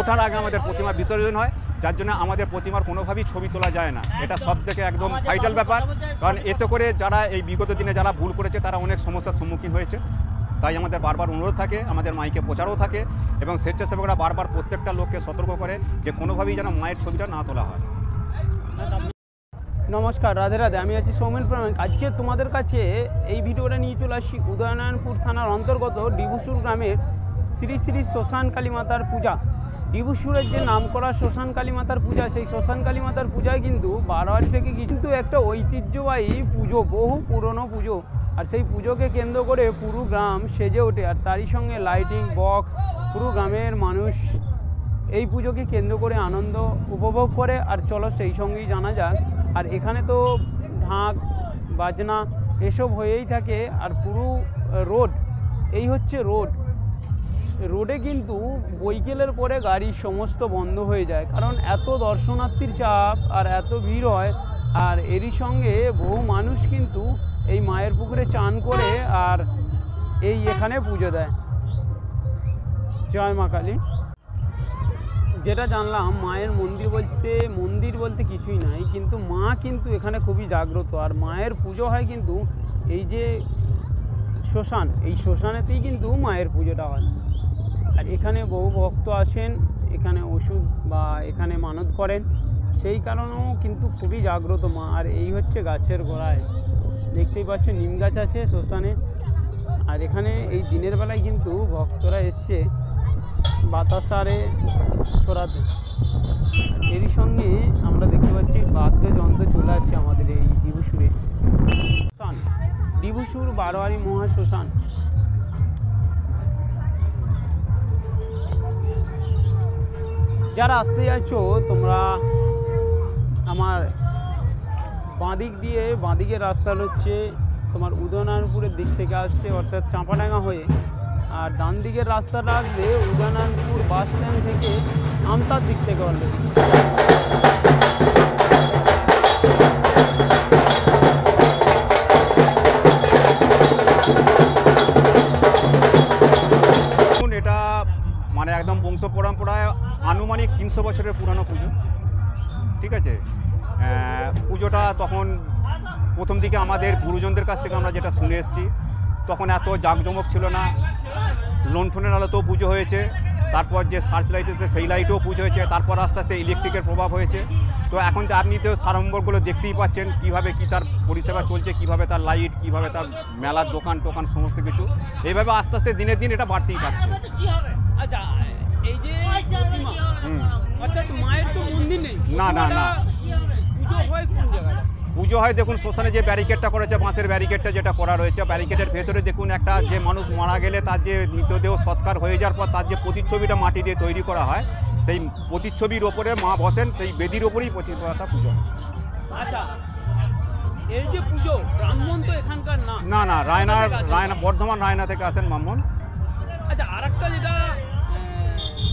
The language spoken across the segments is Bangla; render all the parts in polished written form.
ওঠার আগে আমাদের প্রতিমা বিসর্জন হয়, যার জন্য আমাদের প্রতিমার কোনোভাবেই ছবি তোলা যায় না। এটা সব থেকে একদম ভাইটাল ব্যাপার, কারণ এতে করে যারা এই বিগত দিনে যারা ভুল করেছে তারা অনেক সমস্যার সম্মুখীন হয়েছে। তাই আমাদের বারবার অনুরোধ থাকে, আমাদের মাইকে প্রচারও থাকে এবং স্বেচ্ছাসেবকরা বারবার প্রত্যেকটা লোককে সতর্ক করে যে কোনোভাবেই যেন মায়ের ছবিটা না তোলা হয়। নমস্কার, রাধে রাধে। আমি আছি সৌমেন প্রামাণিক। আজকে তোমাদের কাছে এই ভিডিওটা নিয়ে চলে আসছি উদয়নারায়ণপুর থানার অন্তর্গত ডিবুসুর গ্রামের শ্রী শ্রী শ্মশান কালী মাতার পূজা। ডিবুসুরের যে নামকরা শ্মশান কালী মাতার পূজা, সেই শ্মশান কালী মাতার পূজায় কিন্তু বারোয়ারি থেকে কিন্তু একটা ঐতিহ্যবাহী পুজো, বহু পুরনো পুজো। আর সেই পুজোকে কেন্দ্র করে পুরো গ্রাম সেজে ওঠে, আর তারই সঙ্গে লাইটিং বক্স, পুরো গ্রামের মানুষ এই পুজোকে কেন্দ্র করে আনন্দ উপভোগ করে। আর চলো সেই সঙ্গেই জানা যাক। আর এখানে তো ঢাক বাজনা এসব হয়েই থাকে। আর পুরো রোড, এই হচ্ছে রোডে কিন্তু বৈকেলের পরে গাড়ি সমস্ত বন্ধ হয়ে যায়, কারণ এত দর্শনার্থীর চাপ আর এত ভিড় হয়। আর এরই সঙ্গে বহু মানুষ কিন্তু এই মায়ের পুকুরে চান করে আর এই এখানে পুজো দেয়। জয় মা কালী। যেটা জানলাম, মায়ের মন্দির বলতে কিছুই নাই, কিন্তু মা কিন্তু এখানে খুবই জাগ্রত। আর মায়ের পুজো হয় কিন্তু এই যে শ্মশান, এই শ্মশানেতেই কিন্তু মায়ের পুজোটা হয়। আর এখানে বহু ভক্ত আসেন, এখানে ওষুধ বা এখানে মানত করেন, সেই কারণেও কিন্তু খুবই জাগ্রত মা। আর এই হচ্ছে গাছের গোড়ায় দেখতেই পাচ্ছ নিম গাছ আছে শ্মশানে। আর এখানে এই দিনের বেলায় কিন্তু ভক্তরা এসছে বাতাসারে ছড়াতে। এরই সঙ্গে আমরা দেখতে পাচ্ছি বাদ্যযন্ত্র চলে আসছে আমাদের এই ডিবুসুরে। শ্মশান ডিবুসুর বারোয়ারি মহা শ্মশান। যারা আসতে যাচ্ছ তোমরা, আমার বাঁদিকের রাস্তা হচ্ছে তোমার উদয়নারায়ণপুরের দিক থেকে আসছে, অর্থাৎ চাঁপাডাঙ্গা হয়ে। আর ডান দিকের রাস্তাটা আসবে উদয়নারায়ণপুর বাস স্ট্যান্ড থেকে আমতার দিক থেকে অলরেডি। এটা মানে একদম বংশ পরম্পরায় আনুমানিক 300 বছরের পুরানো পুজো। ঠিক আছে, পুজোটা তখন প্রথম দিকে আমাদের গুরুজনদের কাছ থেকে আমরা যেটা শুনে এসেছি, তখন এত জাঁকজমক ছিল না, লণ্ঠনের আলোতেও পুজো হয়েছে। তারপর যে সার্চ লাইট এসে সেই লাইটেও পুজো হয়েছে। তারপর আস্তে আস্তে ইলেকট্রিকের প্রভাব হয়েছে। তো এখন তো আপনি তো সাড়ম্বরগুলো দেখতেই পাচ্ছেন কীভাবে কী তার পরিষেবা চলছে, কীভাবে তার লাইট, কীভাবে তার মেলার দোকান টোকান সমস্ত কিছু। এইভাবে আস্তে আস্তে দিনের দিন এটা বাড়তেই পারছে। আচ্ছা, এই যে প্রতিমা, অর্থাৎ মায়ের তো মন্দির নেই, না না না, পুজো হয় কোন জায়গায়? পুজো হয় দেখুন শ্মশানে যে ব্যারিকেডটা করেছে, বাঁশের ব্যারিকেডটা যেটা করা রয়েছে, ব্যারিকেডের ভেতরে দেখুন একটা যে মানুষ মারা গেলে তার যে মৃতদেহ সৎকার হয়ে যাওয়ার পর তার যে প্রতিচ্ছবিটা মাটি দিয়ে তৈরি করা হয়, সেই প্রতিচ্ছবির ওপরে মা বসেন, সেই বেদির ওপরেই প্রতিমাটা পুজো। আচ্ছা, এই যে পুজো, ব্রাহ্মণ তো এখানকার না? না না, রায়না বর্ধমান রায়না থেকে আসেন ব্রাহ্মণ। আচ্ছা, আর একটা যেটা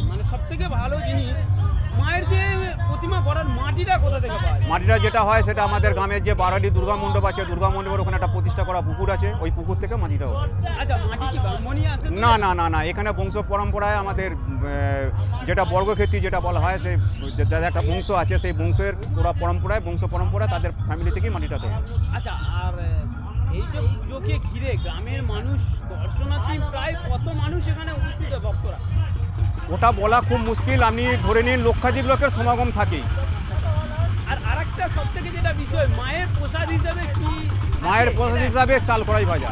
মানে সব থেকে ভালো জিনিস, মায়ের যে প্রতিমা করার মাটিটা কোথা থেকে পায়? মাটিটা যেটা হয় সেটা আমাদের গ্রামের যে বারোয়ারি দুর্গা মণ্ডপ আছে, দুর্গা মণ্ডপের ওখানে একটা প্রতিষ্ঠা করা পুকুর আছে, ওই পুকুর থেকে মাটিটা হয়। আচ্ছা, মাটি কি ব্রাহ্মণই আসে? না না না না, এখানে বংশ পরম্পরায় আমাদের যেটা বর্গক্ষেত্রী যেটা বলা হয়, সেই যাদের একটা বংশ আছে, সেই বংশের পুরো পরম্পরায় বংশ পরম্পরায় তাদের ফ্যামিলি থেকেই মাটিটা দেয়। আচ্ছা, আর এই যে পুজোকে ঘিরে গ্রামের মানুষ, দর্শনার্থী প্রায় কত মানুষ এখানে উপস্থিত হয় ভক্তরা? ওটা বলা খুব মুশকিল, আপনি ধরে নিন লক্ষাধিক লোকের সমাগম থাকেই। আর আরেকটা সব থেকে যেটা বিষয়, মায়ের প্রসাদ হিসাবে কি? মায়ের প্রসাদ হিসাবে চাল কড়াই ভাজা।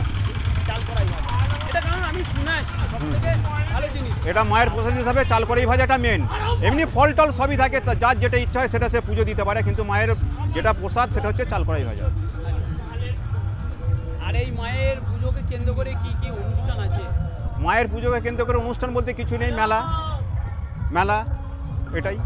চাল কড়াই ভাজা, এটা কারণ আমি শুনে আসছি সব থেকে ভালো জিনিস। এটা মায়ের প্রসাদ হিসাবে চাল কড়াই ভাজাটা মেন। এমনি ফল টল সবই থাকে, যার যেটা ইচ্ছা হয় সেটা সে পুজো দিতে পারে, কিন্তু মায়ের যেটা প্রসাদ সেটা হচ্ছে চাল কড়াই ভাজা। আর এই মায়ের পুজোকে কেন্দ্র করে কি কি অনুষ্ঠান আছে? মায়ের পুজোকে কেন্দ্র করে অনুষ্ঠান বলতে কিছু নেই, মেলা এটাই।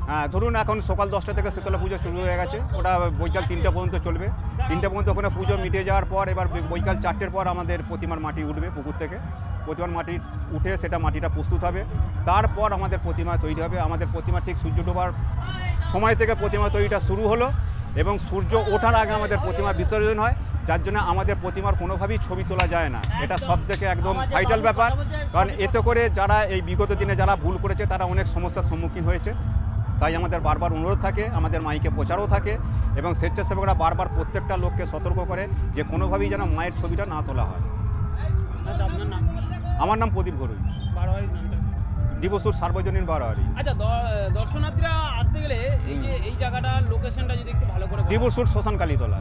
হ্যাঁ, ধরুন এখন সকাল 10টা থেকে শীতলা পুজো শুরু হয়ে গেছে, ওটা বৈকাল 3টা পর্যন্ত চলবে। 3টা পর্যন্ত ওখানে পুজো মিটে যাওয়ার পর এবার বৈকাল 4টের পর আমাদের প্রতিমার মাটি উঠবে পুকুর থেকে। প্রতিমার মাটি উঠে সেটা মাটিটা প্রস্তুত হবে, তারপর আমাদের প্রতিমা তৈরি হবে। আমাদের প্রতিমা ঠিক সূর্য ডোবার সময় থেকে প্রতিমা তৈরিটা শুরু হলো এবং সূর্য ওঠার আগে আমাদের প্রতিমা বিসর্জন হয়। যার জন্য আমাদের প্রতিমার কোনোভাবেই ছবি তোলা যায় না। এটা সব থেকে একদম ভাইটাল ব্যাপার, কারণ এতে করে যারা এই বিগত দিনে যারা ভুল করেছে তারা অনেক সমস্যার সম্মুখীন হয়েছে। তাই আমাদের বারবার অনুরোধ থাকে, আমাদের মাইকে প্রচারও থাকে এবং স্বেচ্ছাসেবকরা বারবার প্রত্যেকটা লোককে সতর্ক করে যে কোনোভাবেই যেন মায়ের ছবিটা না তোলা হয়। আচ্ছা, আপনার নাম? আমার নাম প্রদীপ ঘরুই, বারোয়ারির নামটা? দিবসুর সার্বজনীন বারোয়ারি। আচ্ছা, দর্শনার্থীরা আসতে গেলে এই যে এই জায়গাটা লোকেশনটা যদি একটু ভালো করে বলেন। দিবসুর শ্মশান কালীতলা।